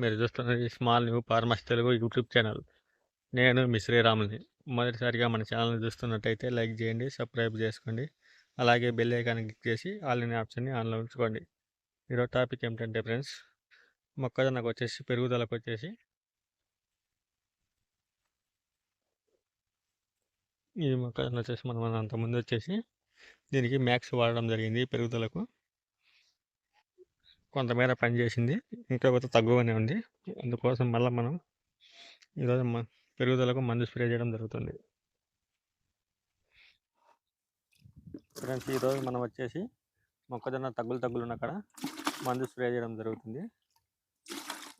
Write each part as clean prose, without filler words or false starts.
మీరు చూస్తున్నది small new farmers Telugu YouTube channel. నేను మీ శ్రీరాముని. మొదటిసారిగా మన ఛానల్ చూస్తున్నట్టయితే లైక్ చేయండి, సబ్స్క్రైబ్ చేసుకోండి. అలాగే బెల్ ఐకాన్ క్లిక్ చేసి ఆల్ అనే ఆప్షన్ని ఆన్లో ఉంచుకోండి. ఈరోజు టాపిక్ ఏమిటంటే ఫ్రెండ్స్, మొక్కజొన్నకు వచ్చేసి పెరుగుదలకు వచ్చేసి ఈ మొక్కజొన్న వచ్చేసి మనం అంతకుముందు వచ్చేసి దీనికి మ్యాక్స్ వాడడం జరిగింది. పెరుగుదలకు కొంతమేర పనిచేసింది, ఇంకా కొంత తక్కువనే ఉంది. అందుకోసం మళ్ళీ మనం ఈరోజు పెరుగుదలకు మందు స్ప్రే చేయడం జరుగుతుంది. ఫ్రెండ్స్, ఈరోజు మనం వచ్చేసి మొక్కజొన్న తగ్గులు ఉన్న కాడ మందు స్ప్రే చేయడం జరుగుతుంది.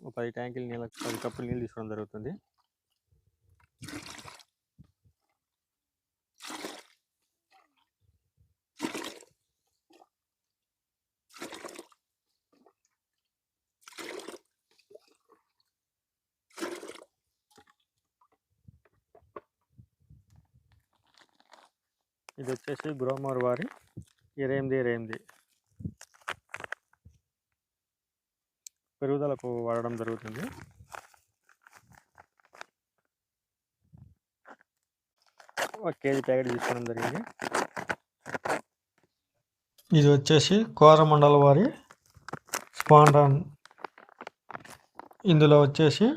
ఒక 10 ట్యాంకులు నీళ్ళు, 10 కప్పులు నీళ్ళు తీసుకోవడం జరుగుతుంది. ఇది వచ్చేసి గ్రోమర్ వారి 28 పెరుగుదలకు వాడడం జరుగుతుంది. ఒక కేజీ ప్యాకెట్ తీసుకోవడం జరిగింది. ఇది వచ్చేసి కోరమండల వారి స్పాండాన్. ఇందులో వచ్చేసి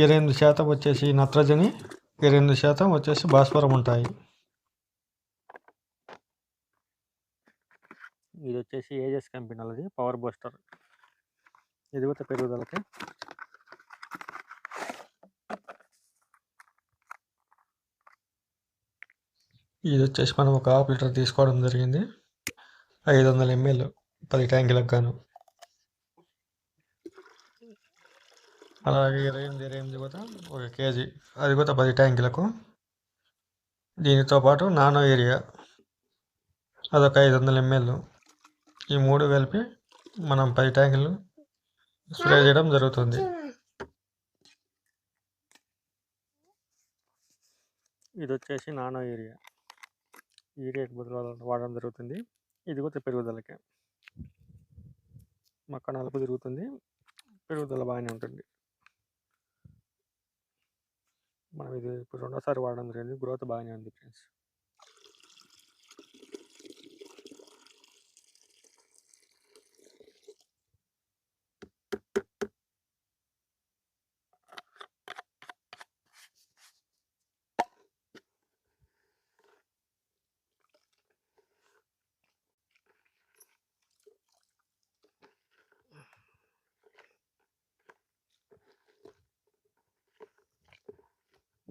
28% వచ్చేసి నత్రజని, 28% వచ్చేసి భాస్వరం ఉంటాయి. ఇది వచ్చేసి ఏజెస్ కంపెనీ వాళ్ళది పవర్ బూస్టర్. ఇది కూడా పెరుగుదలకి. ఇది వచ్చేసి మనం ఒక హాఫ్ లీటర్ తీసుకోవడం జరిగింది. 500 ml 10 ట్యాంకులకు గాను. అలాగే 28 కూడా ఒక కేజీ, అది కూడా 10 ట్యాంకులకు. దీనితో పాటు నానో ఏరియా అదొక 500 ml. ఈ 3 కలిపి మనం 10 ట్యాంకులు స్ప్రే చేయడం జరుగుతుంది. ఇది వచ్చేసి నానో ఏరియా, యూరియాకి బదులు వాడడం జరుగుతుంది. ఇది కూడా పెరుగుదలకే. మొక్క నలుపు తిరుగుతుంది, పెరుగుదల బాగానే ఉంటుంది. మనం ఇది ఇప్పుడు 2వ సారి వాడడం జరిగింది. గ్రోత్ బాగానే ఉంది ఫ్రెండ్స్.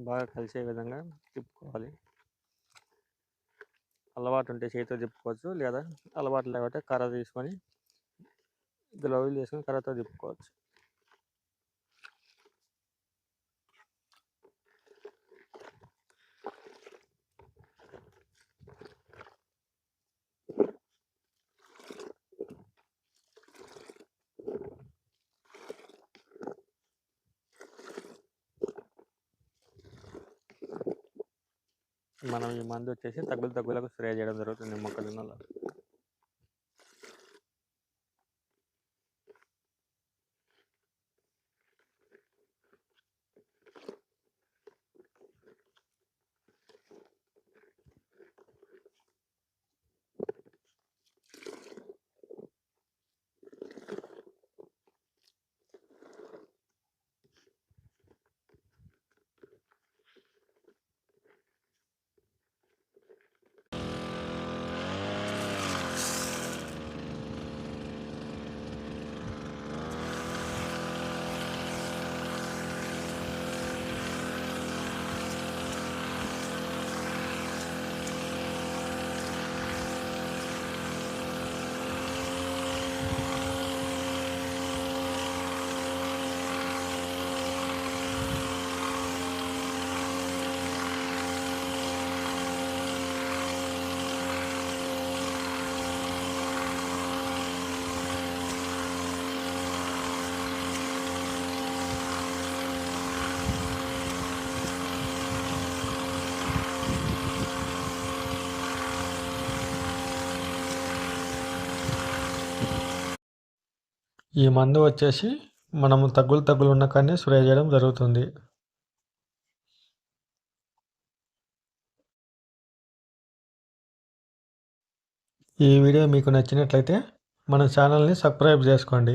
బాగా కలిసే విధంగా తిప్పుకోవాలి. అలవాటు ఉంటే చేతితో తిప్పుకోవచ్చు, లేదా అలవాటు లేకపోతే కర్ర తీసుకొని గ్లౌజులు వేసుకొని కర్రతో తిప్పుకోవచ్చు. మనం ఈ మందు వచ్చేసి తగ్గులకు స్ప్రే చేయడం జరుగుతుంది మొక్కజొన్నలో. ఈ మందు వచ్చేసి మనము తగ్గులు ఉన్న కాడనే స్ప్రే చేయడం జరుగుతుంది. ఈ వీడియో మీకు నచ్చినట్లయితే మన ఛానల్ని సబ్స్క్రైబ్ చేసుకోండి.